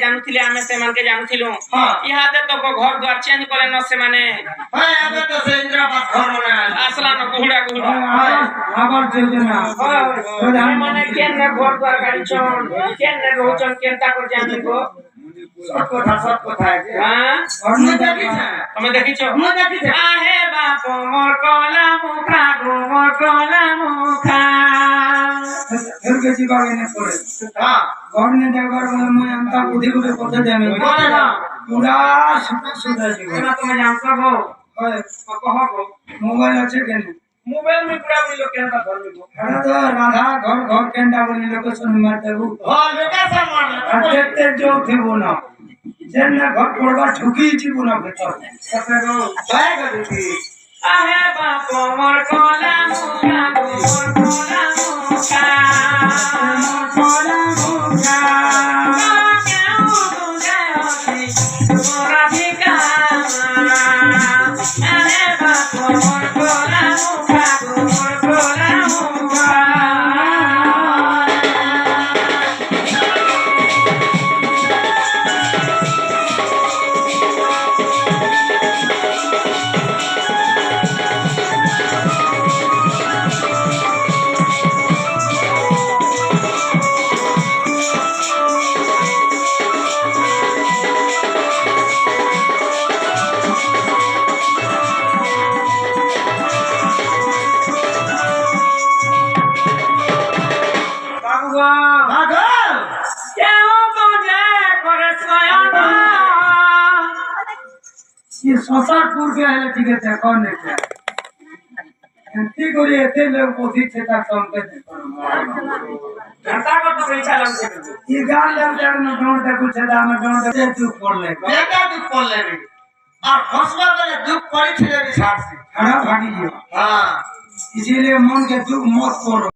ଜାଣୁଥିଲେ ଆମେ ସେମାନଙ୍କୁ ଜାଣୁଥିଲୁ ଇହାଦେ ତ ଘର ଦ୍ୱାର ଚେଞ୍ଜ କଲେ ନ ସେମାନେ ଏବେ ତ ସେ ଇନ୍ଦ୍ରାବାସ ଘର ଆସିଲା ନ କୁହୁଡା କୁହୁଡା ଆମର ଯୋଜନା ମାନେ କେନେ ଘର ଦ୍ୱାର ଗାଡ଼ିଛନ୍ କେନେ ରହୁଛନ୍ କେନ୍ତା କରି ଜାଣିବ ସତ କଥା ତମେ ଦେଖିଛ ଆହେ ବାପ ମୋର କଲା ମୁଖା ଗো মোর কলা মুখা फिर के जी बागे पड़े हां घर ने देवर मैं अंता बुद्धि गुटे पते देमे पूरा सुधा जी ना तुम जान सब हो ओए कहो मोबाइल আছে কেন मोबाइल में पूरा बोली लोग केनता घर में अरे तो राधा घर केनता बोली लोकेशन मार देबू हां लोकेशन मार देखते जो थेबो ना जेन घर पड़वा ठुकी जीबो ना भीतर सफेरो काय करती आहे बाप मोर कोला मुखा मोर कोला मुखा मोर कोला मुखा केउ तुझे होती मोरा भिका आहे बाप मोर कोला मुखा मोर कोला मुखा ये संसारपुर के है ठीक है कौन है क्या एंटी कोरी एते लोग पोथी छेता कम के घंटा को तो पैसा लग से ये गाल लग जाए न गांव तक कुछ छेदा में गांव तक दुख पड़ ले बेटा दुख पड़ ले और हंसवा वाले दुख पड़ी छे बिछाड़ से खड़ा भागी हां इसीलिए मन के दुख मत करो।